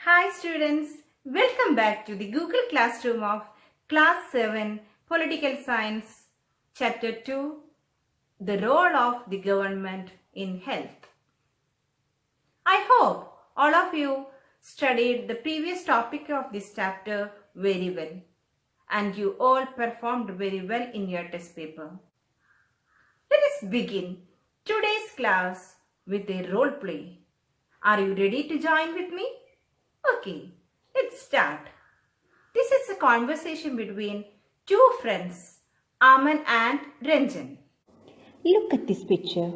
Hi students, welcome back to the Google Classroom of Class 7 Political Science Chapter 2 The Role of the Government in Health. I hope all of you studied the previous topic of this chapter very well and you all performed very well in your test paper. Let us begin today's class with a role play. Are you ready to join with me? Okay, let's start. This is a conversation between two friends, Aman and Ranjan. Look at this picture.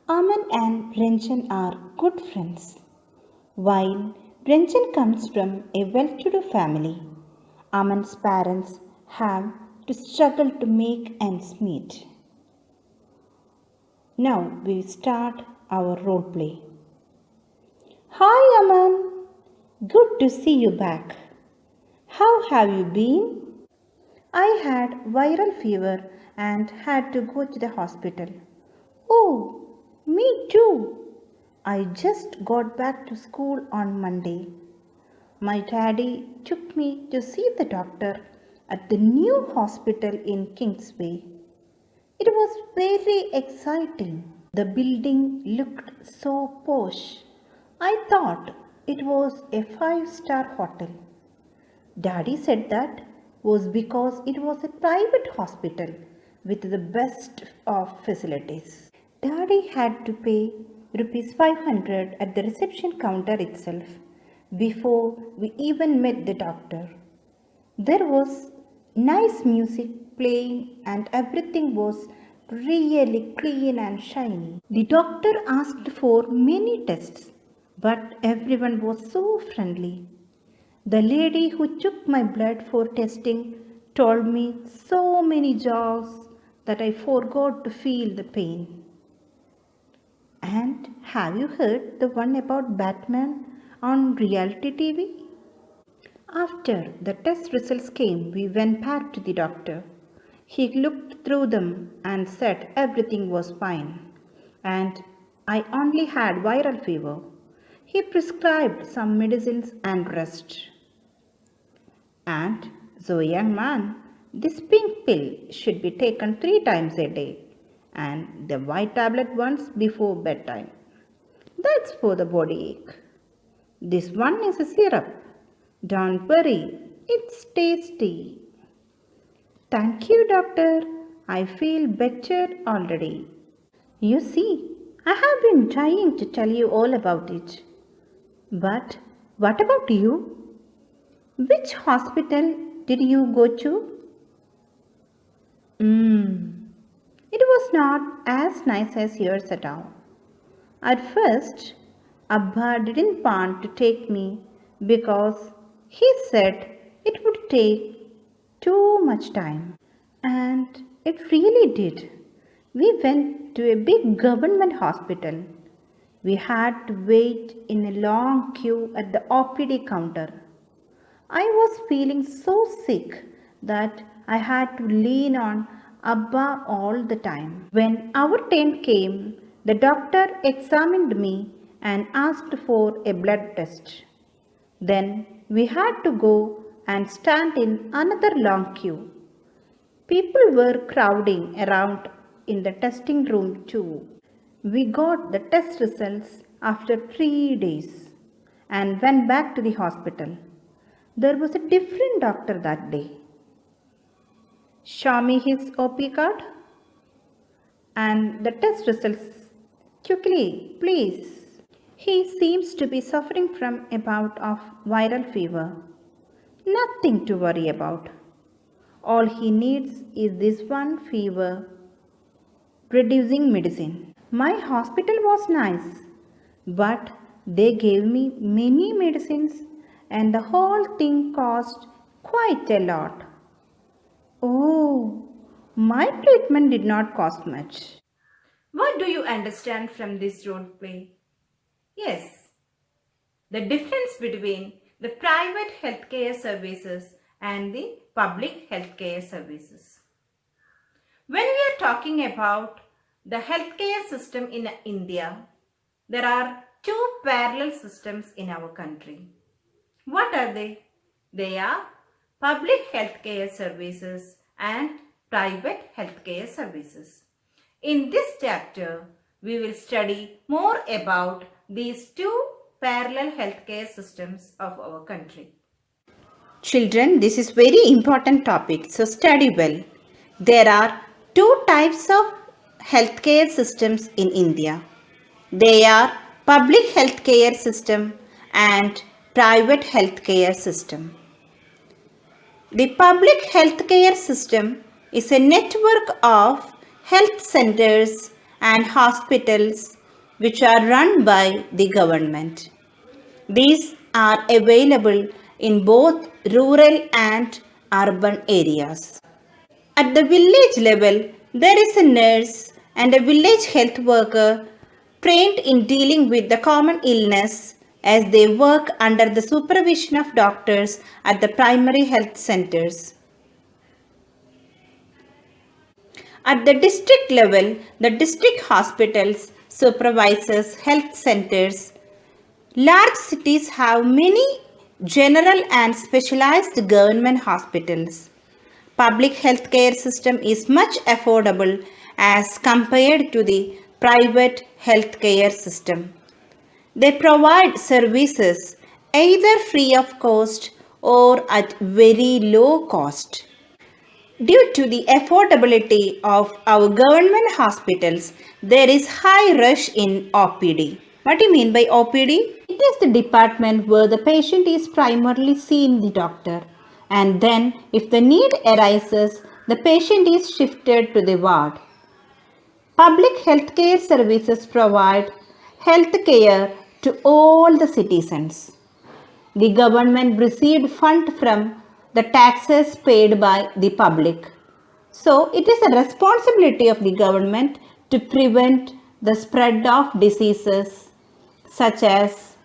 Aman and Ranjan are good friends. While Ranjan comes from a well-to-do family, Aman's parents have to struggle to make ends meet. Now we start our role play. Hi Aman, good to see you back. How have you been? I had viral fever and had to go to the hospital. Oh, me too. I just got back to school on Monday. My daddy took me to see the doctor at the new hospital in Kingsway. It was very exciting. The building looked so posh. I thought it was a five-star hotel. Daddy said that was because it was a private hospital with the best of facilities. Daddy had to pay rupees 500 at the reception counter itself before we even met the doctor. There was nice music playing and everything was really clean and shiny. The doctor asked for many tests, but everyone was so friendly. The lady who took my blood for testing told me so many jokes that I forgot to feel the pain. And have you heard the one about Batman on reality TV? After the test results came, we went back to the doctor. He looked through them and said everything was fine. And I only had viral fever. He prescribed some medicines and rest. And so, young man, this pink pill should be taken 3 times a day and the white tablet once before bedtime. That's for the body ache. This one is a syrup. Don't worry, it's tasty. Thank you, doctor. I feel better already. You see, I have been trying to tell you all about it. But what about you? Which hospital did you go to? It was not as nice as yours at all. At first, Abba didn't want to take me because he said it would take too much time. And it really did. We went to a big government hospital. We had to wait in a long queue at the OPD counter. I was feeling so sick that I had to lean on Abba all the time. When our turn came, the doctor examined me and asked for a blood test. Then we had to go and stand in another long queue. People were crowding around in the testing room too. We got the test results after 3 days and went back to the hospital. There was a different doctor that day. Show me his OP card and the test results quickly, please. He seems to be suffering from a bout of viral fever. Nothing to worry about. All he needs is this one fever reducing medicine. My hospital was nice, but they gave me many medicines and the whole thing cost quite a lot. Oh, my treatment did not cost much. What do you understand from this role play? Yes, the difference between the private healthcare services and the public healthcare services. When we are talking about the healthcare system in India, there are two parallel systems in our country. What are they? They are public healthcare services and private healthcare services. In this chapter, we will study more about these two parallel healthcare systems of our country. Children, this is very important topic, so study well. There are two types of healthcare systems in India. They are public healthcare system and private healthcare system. The public healthcare system is a network of health centers and hospitals which are run by the government. These are available in both rural and urban areas. At the village level, there is a nurse and a village health worker trained in dealing with the common illness as they work under the supervision of doctors at the primary health centers. At the district level, the district hospitals supervises health centers. Large cities have many general and specialized government hospitals. Public healthcare system is much affordable as compared to the private healthcare system. They provide services either free of cost or at very low cost. Due to the affordability of our government hospitals, there is high rush in OPD. What do you mean by OPD? It is the department where the patient is primarily seeing the doctor, and then if the need arises, the patient is shifted to the ward. Public healthcare services provide healthcare to all the citizens. The government received fund from the taxes paid by the public. So it is a responsibility of the government to prevent the spread of diseases such as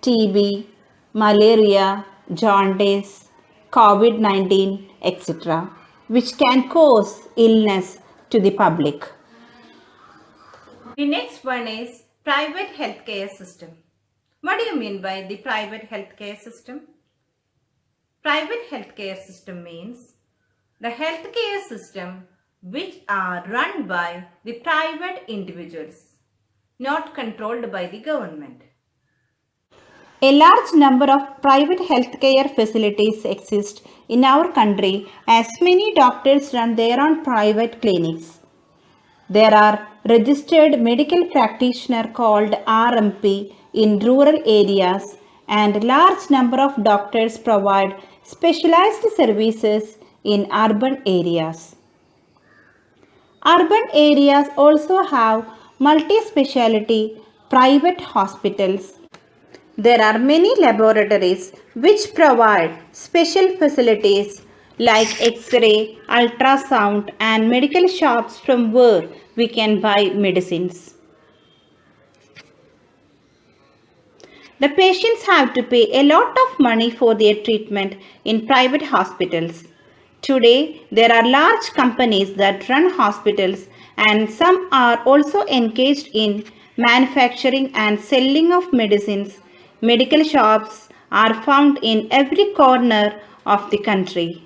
TB, malaria, jaundice, COVID-19, etc., which can cause illness to the public. The next one is private healthcare system. What do you mean by the private healthcare system? Private healthcare system means the healthcare system which are run by the private individuals, not controlled by the government. A large number of private healthcare facilities exist in our country as many doctors run their own private clinics. There are registered medical practitioners called RMP in rural areas and large number of doctors provide specialized services in urban areas. Urban areas also have multi-speciality private hospitals. There are many laboratories which provide special facilities like X-ray, ultrasound and medical shops from where we can buy medicines. The patients have to pay a lot of money for their treatment in private hospitals. Today, there are large companies that run hospitals and some are also engaged in manufacturing and selling of medicines. Medical shops are found in every corner of the country.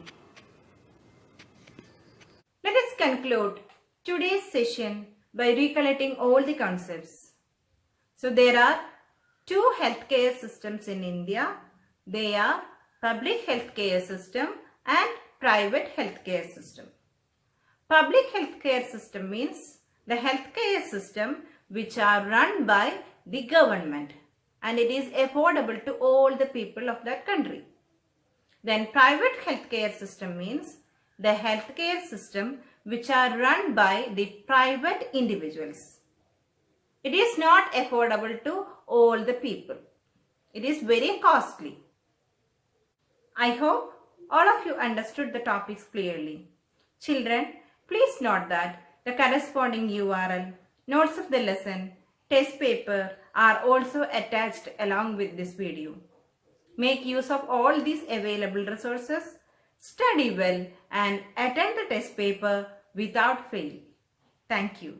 Let us conclude today's session by recollecting all the concepts. So there are two healthcare systems in India. They are public healthcare system and private healthcare system. Public healthcare system means the healthcare system which are run by the government and it is affordable to all the people of that country. Then private healthcare system means the healthcare system which are run by the private individuals. It is not affordable to all the people. It is very costly. I hope all of you understood the topics clearly. Children, please note that the corresponding URL, notes of the lesson, test paper are also attached along with this video. Make use of all these available resources, study well and attend the test paper without fail. Thank you.